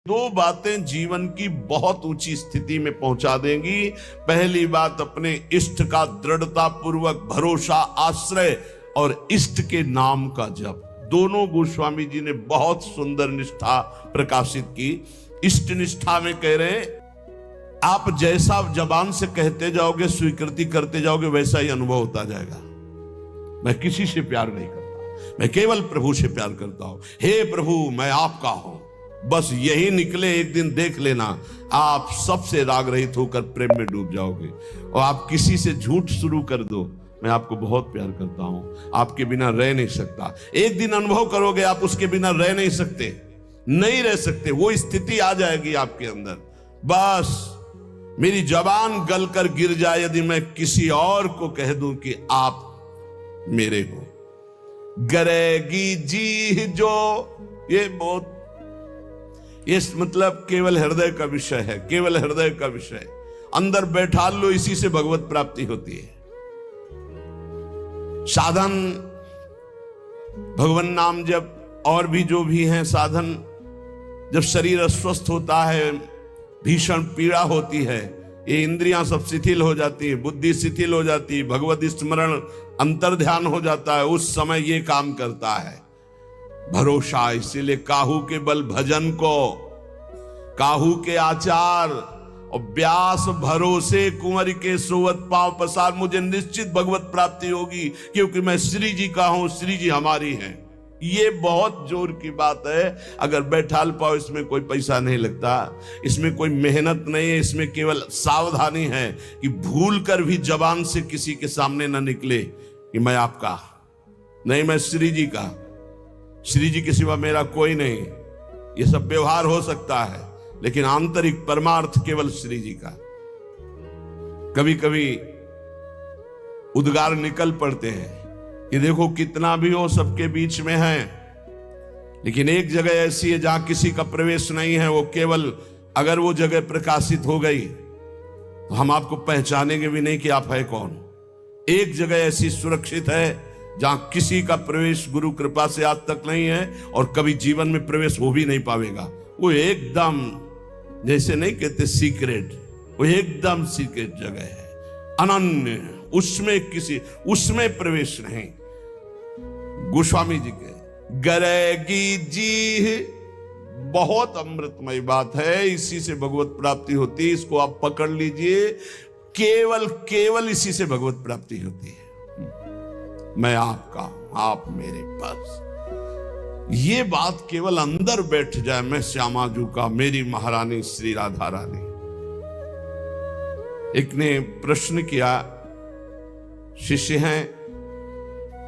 दो बातें जीवन की बहुत ऊंची स्थिति में पहुंचा देंगी। पहली बात, अपने इष्ट का दृढ़ता पूर्वक भरोसा, आश्रय और इष्ट के नाम का जप। दोनों गोस्वामी जी ने बहुत सुंदर निष्ठा प्रकाशित की। इष्ट निष्ठा में कह रहे हैं, आप जैसा जबान से कहते जाओगे, स्वीकृति करते जाओगे, वैसा ही अनुभव होता जाएगा। मैं किसी से प्यार नहीं करता, मैं केवल प्रभु से प्यार करता हूं। हे प्रभु, मैं आपका हूं। बस यही निकले, एक दिन देख लेना, आप सबसे राग रहित होकर प्रेम में डूब जाओगे। और आप किसी से झूठ शुरू कर दो, मैं आपको बहुत प्यार करता हूं, आपके बिना रह नहीं सकता। एक दिन अनुभव करोगे, आप उसके बिना रह नहीं सकते, नहीं रह सकते। वो स्थिति आ जाएगी आपके अंदर। बस मेरी जबान गलकर गिर जाए यदि मैं किसी और को कह दूं कि आप मेरे हो। गरेगी जी जो, ये बहुत, ये मतलब केवल हृदय का विषय है, केवल हृदय का विषय। अंदर बैठा लो, इसी से भगवत प्राप्ति होती है। साधन भगवान नाम जप और भी जो भी हैं साधन, जब शरीर अस्वस्थ होता है, भीषण पीड़ा होती है, ये इंद्रियां सब शिथिल हो जाती है, बुद्धि शिथिल हो जाती है, भगवत स्मरण अंतर ध्यान हो जाता है, उस समय ये काम करता है भरोसा। इसीलिए काहू के बल भजन को, काहू के आचार और व्यास भरोसे कुंवर के सोवत पांव पसार। मुझे निश्चित भगवत प्राप्ति होगी, क्योंकि मैं श्री जी का हूं, श्री जी हमारी हैं। ये बहुत जोर की बात है। अगर बैठाल पाओ, इसमें कोई पैसा नहीं लगता, इसमें कोई मेहनत नहीं है, इसमें केवल सावधानी है कि भूल कर भी जबान से किसी के सामने ना निकले कि मैं आपका नहीं, मैं श्री जी का, श्री जी के सिवा मेरा कोई नहीं। ये सब व्यवहार हो सकता है, लेकिन आंतरिक परमार्थ केवल श्री जी का। कभी कभी उद्गार निकल पड़ते हैं कि देखो कितना भी हो सबके बीच में है, लेकिन एक जगह ऐसी है जहां किसी का प्रवेश नहीं है। वो केवल अगर वो जगह प्रकाशित हो गई तो हम आपको पहचानेंगे भी नहीं कि आप है कौन। एक जगह ऐसी सुरक्षित है जहां किसी का प्रवेश गुरु कृपा से आज तक नहीं है, और कभी जीवन में प्रवेश हो भी नहीं पाएगा। वो एकदम, जैसे नहीं कहते सीक्रेट, वो एकदम सीक्रेट जगह है, अनन्य, उसमें प्रवेश नहीं। गोस्वामी जी के गरेगी जी बहुत अमृतमय बात है, इसी से भगवत प्राप्ति होती है। इसको आप पकड़ लीजिए, केवल इसी से भगवत प्राप्ति होती है। मैं आपका, आप मेरे पास। ये बात केवल अंदर बैठ जाए, मैं श्यामा जू का, मेरी महारानी श्री राधा रानी। एक ने प्रश्न किया, शिष्य हैं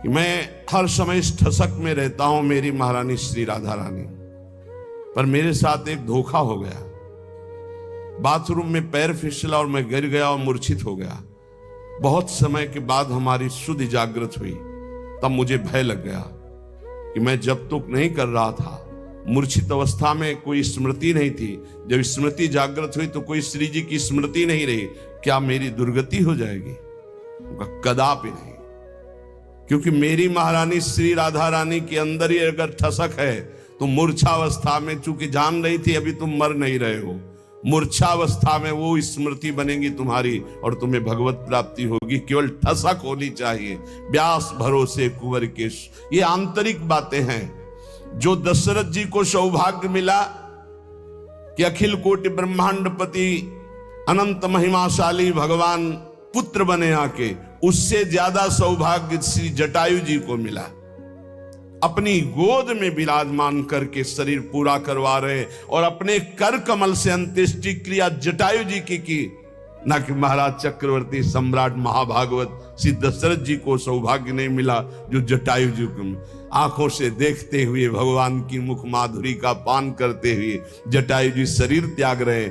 कि मैं हर समय इस ठसक में रहता हूं, मेरी महारानी श्री राधा रानी, पर मेरे साथ एक धोखा हो गया। बाथरूम में पैर फिसला और मैं गिर गया और मूर्छित हो गया। बहुत समय के बाद हमारी शुद्ध जागृत हुई, तब मुझे भय लग गया कि मैं जब तक नहीं कर रहा था, मूर्छित अवस्था में कोई स्मृति नहीं थी, जब स्मृति जागृत हुई तो कोई श्री जी की स्मृति नहीं रही, क्या मेरी दुर्गति हो जाएगी? कदापि नहीं, क्योंकि मेरी महारानी श्री राधा रानी के अंदर ही अगर ठसक है तो मूर्छावस्था में, चूंकि जान रही थी अभी तुम मर नहीं रहे हो, मूर्छावस्था में वो स्मृति बनेगी तुम्हारी और तुम्हें भगवत प्राप्ति होगी। केवल ठसक होनी चाहिए, व्यास भरोसे कुंवर के। ये आंतरिक बातें हैं। जो दशरथ जी को सौभाग्य मिला कि अखिल कोटि ब्रह्मांडपति अनंत महिमाशाली भगवान पुत्र बने आके, उससे ज्यादा सौभाग्य श्री जटायु जी को मिला। अपनी गोद में विराजमान करके शरीर पूरा करवा रहे, और अपने कर कमल से अंत्येष्टि क्रिया जटायु जी की ना कि महाराज चक्रवर्ती सम्राट महाभागवत श्री दशरथ जी को सौभाग्य नहीं मिला जो जटायु जी को। आंखों से देखते हुए भगवान की मुख माधुरी का पान करते हुए जटायु जी शरीर त्याग रहे।